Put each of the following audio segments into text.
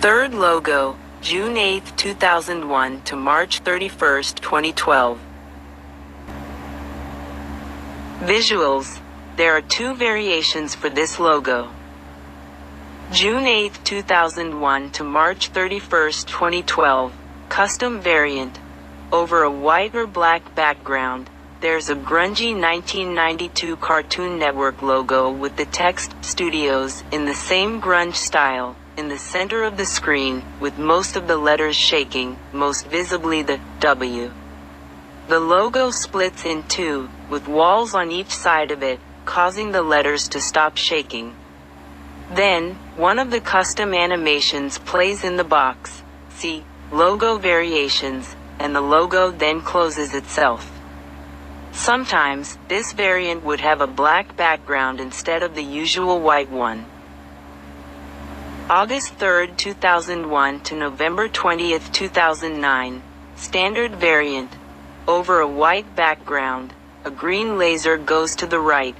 Third logo, June 8, 2001 to March 31, 2012. Visuals. There are two variations for this logo. June 8, 2001 to March 31, 2012, custom variant. Over a white or black background, there's a grungy 1992 Cartoon Network logo with the text Studios in the same grunge style, in the center of the screen, with most of the letters shaking, most visibly the W. The logo splits in two, with walls on each side of it, causing the letters to stop shaking. Then, one of the custom animations plays in the box. See, logo variations, and the logo then closes itself. Sometimes, this variant would have a black background instead of the usual white one. August 3, 2001 to November 20, 2009, standard variant. Over a white background, a green laser goes to the right,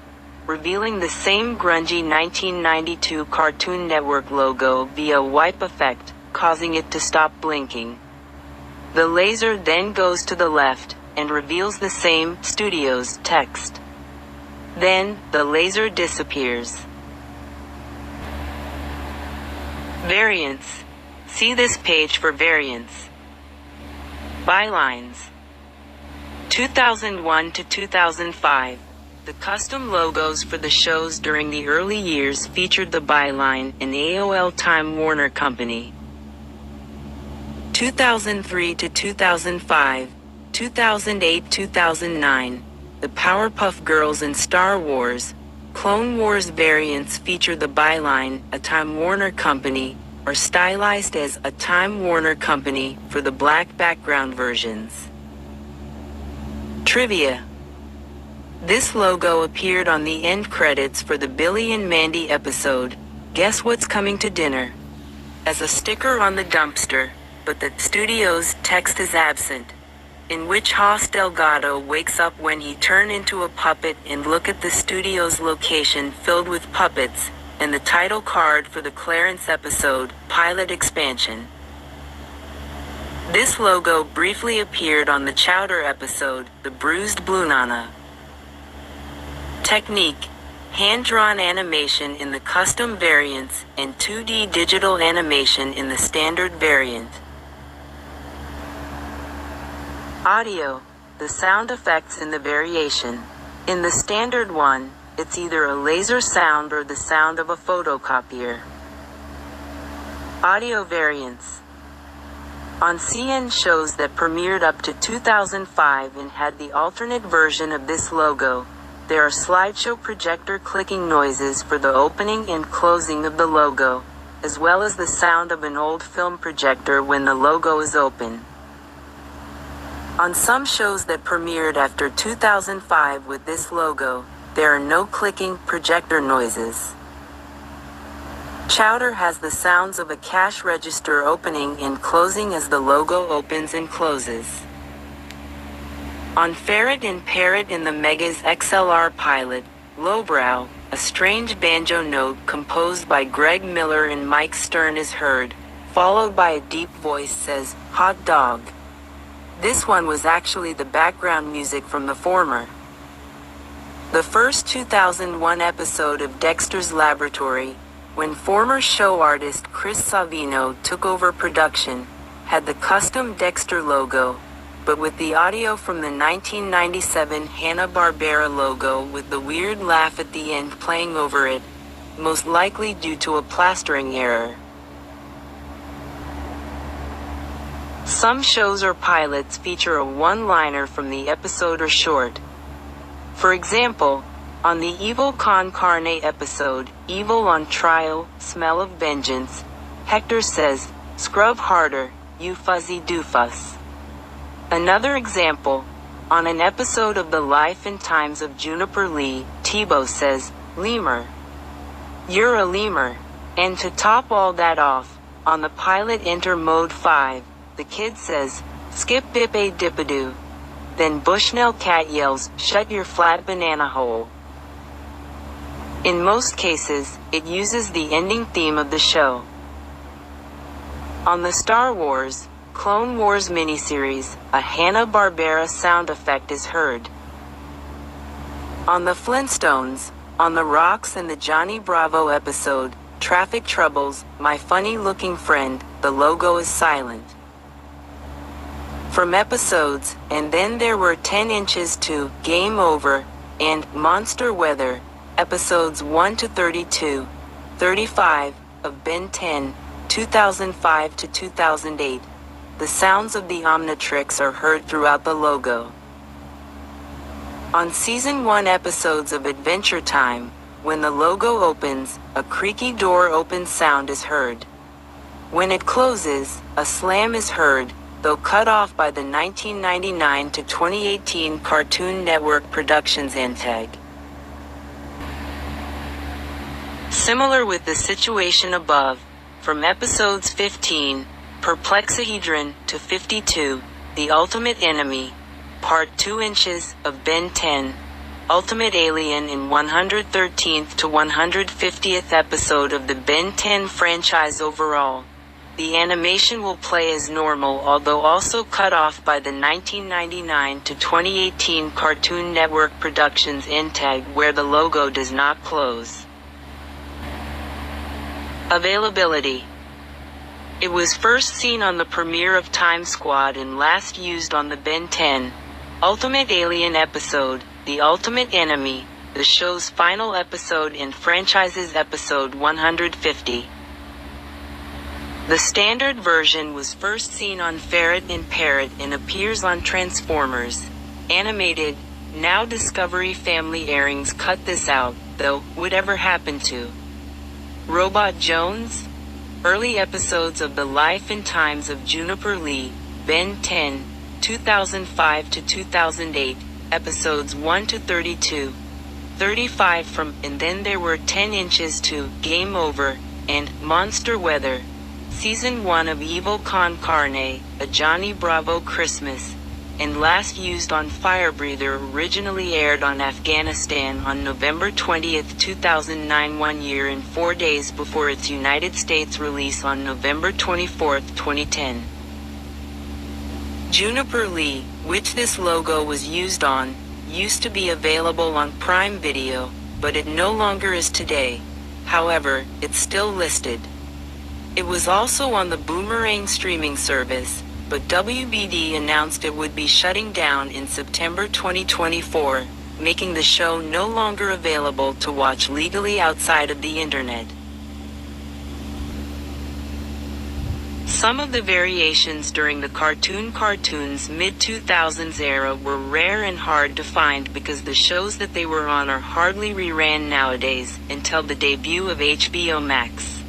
revealing the same grungy 1992 Cartoon Network logo via wipe effect, causing it to stop blinking. The laser then goes to the left, and reveals the same Studios text. Then, the laser disappears. Variants. See this page for variants. Bylines. 2001 to 2005. The custom logos for the shows during the early years featured the byline and AOL Time Warner Company. 2003 to 2005, 2008-2009, the Powerpuff Girls and Star Wars, Clone Wars variants feature the byline, a Time Warner Company, or stylized as a Time Warner Company for the black background versions. Trivia. This logo appeared on the end credits for the Billy and Mandy episode, Guess What's Coming to Dinner? As a sticker on the dumpster, but the Studios text is absent, in which Haas Delgado wakes up when he turns into a puppet and look at the Studios location filled with puppets, and the title card for the Clarence episode, Pilot Expansion. This logo briefly appeared on the Chowder episode, The Bruised Blue Nana. Technique. Hand-drawn animation in the custom variants and 2D digital animation in the standard variant. Audio. The sound effects in the variation. In the standard one, it's either a laser sound or the sound of a photocopier. Audio variants. On CN shows that premiered up to 2005 and had the alternate version of this logo, there are slideshow projector clicking noises for the opening and closing of the logo, as well as the sound of an old film projector when the logo is open. On some shows that premiered after 2005 with this logo, there are no clicking projector noises. Chowder has the sounds of a cash register opening and closing as the logo opens and closes. On Ferret and Parrot in the Megas XLR Pilot, Lowbrow, a strange banjo note composed by Greg Miller and Mike Stern is heard, followed by a deep voice says, "Hot dog." This one was actually the background music from the former. The first 2001 episode of Dexter's Laboratory, when former show artist Chris Savino took over production, had the custom Dexter logo, but with the audio from the 1997 Hanna-Barbera logo with the weird laugh at the end playing over it, most likely due to a plastering error. Some shows or pilots feature a one-liner from the episode or short. For example, on the Evil Con Carne episode, Evil on Trial, Smell of Vengeance, Hector says, "Scrub harder, you fuzzy doofus." Another example, on an episode of The Life and Times of Juniper Lee, Tebow says, "Lemur. You're a lemur." And to top all that off, on the pilot Enter Mode 5, the kid says, "Skip bip a dippadoo." Then Bushnell Cat yells, "Shut your flat banana hole." In most cases, it uses the ending theme of the show. On the Star Wars, Clone Wars miniseries, a Hanna-Barbera sound effect is heard. On the Flintstones, on the Rocks and the Johnny Bravo episode, Traffic Troubles, My Funny-Looking Friend, the logo is silent. From episodes, And Then There Were 10 Inches to Game Over, and Monster Weather, episodes 1 to 32, 35, of Ben 10, 2005 to 2008, the sounds of the Omnitrix are heard throughout the logo. On Season 1 episodes of Adventure Time, when the logo opens, a creaky door open sound is heard. When it closes, a slam is heard, though cut off by the 1999 to 2018 Cartoon Network Productions Antag. Similar with the situation above, from episodes 15, Perplexahedron, to 52, The Ultimate Enemy, Part 2 Inches, of Ben 10, Ultimate Alien in 113th to 150th episode of the Ben 10 franchise overall. The animation will play as normal, although also cut off by the 1999 to 2018 Cartoon Network Productions Intag, where the logo does not close. Availability. It was first seen on the premiere of Time Squad and last used on the Ben 10 Ultimate Alien episode, The Ultimate Enemy, the show's final episode and franchise's episode 150. The standard version was first seen on Ferret and Parrot and appears on Transformers Animated. Now Discovery Family airings cut this out, though. Whatever happened to Robot Jones? Early episodes of The Life and Times of Juniper Lee, Ben 10, 2005 to 2008, episodes 1 to 32, 35 from And Then There Were 10 Inches to Game Over, and Monster Weather, Season 1 of Evil Con Carne, A Johnny Bravo Christmas, and last used on Firebreather, originally aired on Afghanistan on November 20, 2009, 1 year and 4 days before its United States release on November 24, 2010. Juniper Lee, which this logo was used on, used to be available on Prime Video, but it no longer is today. However, it's still listed. It was also on the Boomerang streaming service, but WBD announced it would be shutting down in September 2024, making the show no longer available to watch legally outside of the internet. Some of the variations during the Cartoons mid-2000s era were rare and hard to find because the shows that they were on are hardly reran nowadays, until the debut of HBO Max.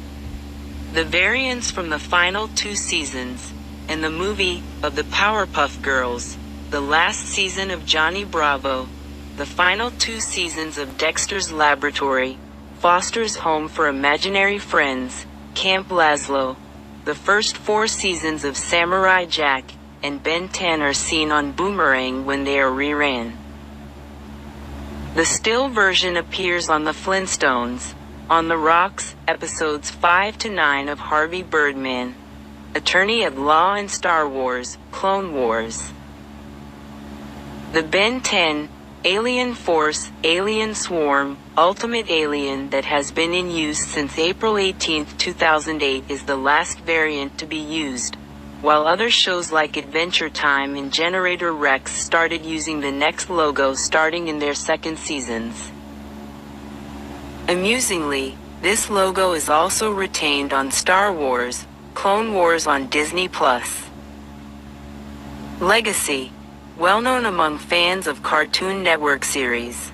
The variants from the final 2 seasons, and the movie, of the Powerpuff Girls, the last season of Johnny Bravo, the final 2 seasons of Dexter's Laboratory, Foster's Home for Imaginary Friends, Camp Lazlo, the first 4 seasons of Samurai Jack, and Ben 10 are seen on Boomerang when they are reran. The still version appears on the Flintstones, On the Rocks, episodes 5 to 9 of Harvey Birdman, Attorney at Law and Star Wars, Clone Wars. The Ben 10, Alien Force, Alien Swarm, Ultimate Alien that has been in use since April 18, 2008 is the last variant to be used, while other shows like Adventure Time and Generator Rex started using the next logo starting in their second seasons. Amusingly, this logo is also retained on Star Wars, Clone Wars on Disney+. Legacy, well known among fans of Cartoon Network series.